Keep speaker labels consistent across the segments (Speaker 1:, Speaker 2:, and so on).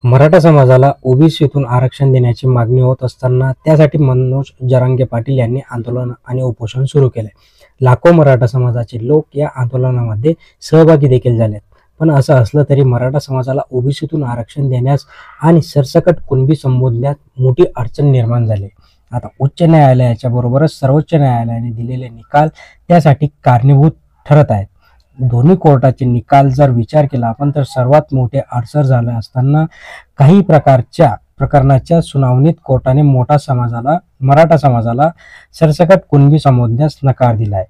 Speaker 1: मराठा समाजाला ओबीसीतून आरक्षण देण्याची मागणी होत असताना त्यासाठी मनोज जरांगे पाटील यांनी आंदोलन आणि उपोषण सुरू केले. लाखो मराठा समाजाचे लोक या आंदोलनामध्ये सहभागी देखील झालेत. पण असं असलं तरी मराठा समाजाला ओबीसीतून आरक्षण देण्यास आणि सरसकट कुणबी संबोधण्यात मोठी अडचण निर्माण झाली. आता उच्च न्यायालयाच्या बरोबरच सर्वोच्च न्यायालयाने दिलेले निकाल त्यासाठी कारणीभूत ठरत आहेत. दोन्ही कोर्टाचे निकाल जर विचार केला आपण तर सर्वात मोठे अडसर झाले असताना काही प्रकरणाच्या सुनावणीत कोर्टाने मराठा समाजाला सरसकट कुणबी संबोधण्यास नकार दिलाय.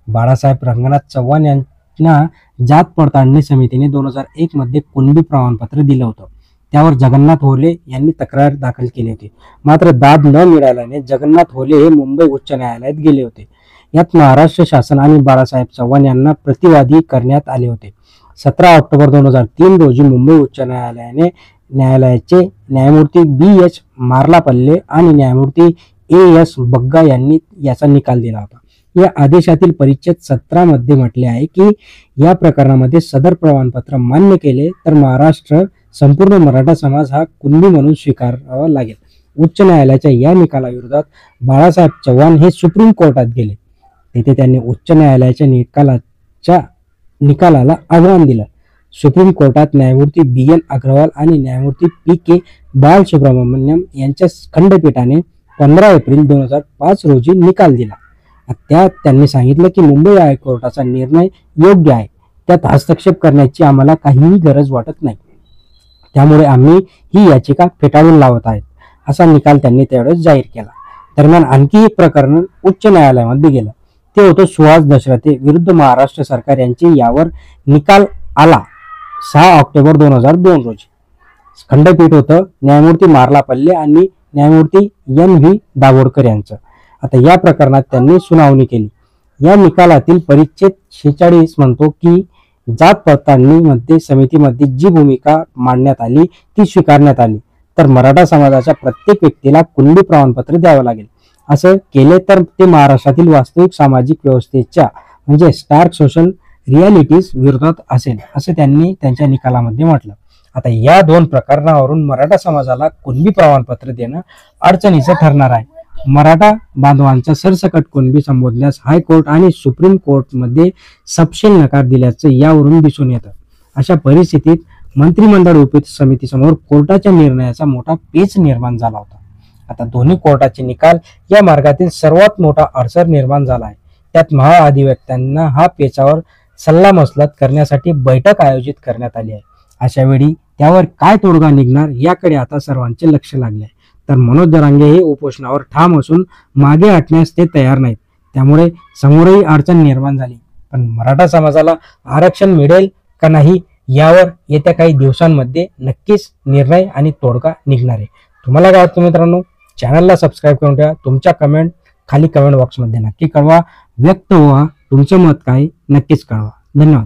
Speaker 1: बाळासाहेब रंगनाथ चव्हाण यांना जात पडताळणी समितीने 2001 मध्ये कुणबी प्रमाणपत्र दिलं होतं. त्यावर जगन्नाथ होले यांनी तक्रार दाखल केली होती. मात्र दाद न मिळाल्याने जगन्नाथ होले हे मुंबई उच्च न्यायालयात गेले होते. यात महाराष्ट्र शासन आणि बाळासाहेब चव्हाण यांना प्रतिवादी करण्यात आले होते. 17 ऑक्टोबर 2003 रोजी मुंबई उच्च न्यायालयाचे न्यायमूर्ती B.H. मार्लापल्ले आणि न्यायमूर्ती A.S. बग्गा यांनी याचा निकाल दिला होता. या आदेशातील परिच्छेद 17 मध्ये म्हटले आहे की या प्रकरणामध्ये सदर प्रमाणपत्र मान्य केले तर महाराष्ट्र संपूर्ण मराठा समाज हा कुणबी म्हणून स्वीकारावा लागेल. उच्च न्यायालयाच्या या निकालाविरोधात बाळासाहेब चव्हाण हे सुप्रीम कोर्टात गेले. तेथे त्यांनी उच्च न्यायालयाच्या निकालाला आव्हान दिलं. सुप्रीम कोर्टात न्यायमूर्ती B.N. अग्रवाल आणि न्यायमूर्ती P.K. बालसुब्रमण्यम यांच्या खंडपीठाने 15 एप्रिल 2005 रोजी निकाल दिला. त्यात त्यांनी सांगितलं की मुंबई हायकोर्टाचा निर्णय योग्य आहे. त्यात हस्तक्षेप करण्याची आम्हाला काहीही गरज वाटत नाही. त्यामुळे आम्ही ही याचिका फेटाळून लावत आहेत असा निकाल त्यांनी त्यावेळेस जाहीर केला. दरम्यान आणखी एक प्रकरण उच्च न्यायालयामध्ये गेलं. ते होतं सुहास दशरथे विरुद्ध महाराष्ट्र सरकार यांचे. यावर निकाल आला 6 ऑक्टोबर 2002 रोजी. खंडपीठ होतं न्यायमूर्ती मार्लापल्ले आणि न्यायमूर्ती N.V. दाभोळकर यांचं. आता या प्रकरणात त्यांनी सुनावणी केली. या निकालातील परिच्छेद 46 म्हणतो की जात पडताळणी समितीमध्ये जी भूमिका मांडण्यात आली ती स्वीकारण्यात आली तर मराठा समाजाच्या प्रत्येक व्यक्तीला कुणबी प्रमाणपत्र द्यावं लागेल. असं केले तर ते महाराष्ट्रातील वास्तविक सामाजिक व्यवस्थेच्या म्हणजे स्टार्क सोशल रियालिटीज विरोधात असेल असं त्यांनी त्यांच्या निकालामध्ये म्हटलं. आता या दोन प्रकरणावरून मराठा समाजाला कुणबी प्रमाणपत्र देणं अडचणीचं ठरणार आहे. मराठा बांधवांचा सरसकट कुणबी संबोधण्यास हायकोर्ट आणि सुप्रीम कोर्टमध्ये सपशेल नकार दिल्याचं यावरून दिसून येतं. अशा परिस्थितीत मंत्रिमंडळ समितीसमोर कोर्टाच्या निर्णयाचा मोठा पेच निर्माण झाला होता. आता दोन्ही कोर्टाचे निकाल या मार्गातील सर्वात मोठा अडसर निर्माण झाला आहे. त्यात महाअधिवक्त्यांना हा पेचावर सल्लामसलत करण्यासाठी बैठक आयोजित करण्यात आली आहे. अशा वेळी त्यावर काय तोडगा निघणार याकडे आता सर्वांचे लक्ष लागले आहे. तर मनोज जरांगे हे उपोषणावर ठाम असून मागे हटण्यास ते तयार नाहीत. त्यामुळे समोरही अडचण निर्माण झाली. पण मराठा समाजाला आरक्षण मिळेल का नाही यावर येत्या काही दिवसांमध्ये नक्कीच निर्णय आणि तोडगा निघणार आहे. तुम्हाला काय वाटतं मित्रांनो? चॅनलला सबस्क्राईब करून ठेवा. तुमच्या कमेंट खाली कमेंट बॉक्समध्ये नक्की कळवा. व्यक्त व्हा. तुमचं मत काय नक्कीच कळवा. धन्यवाद.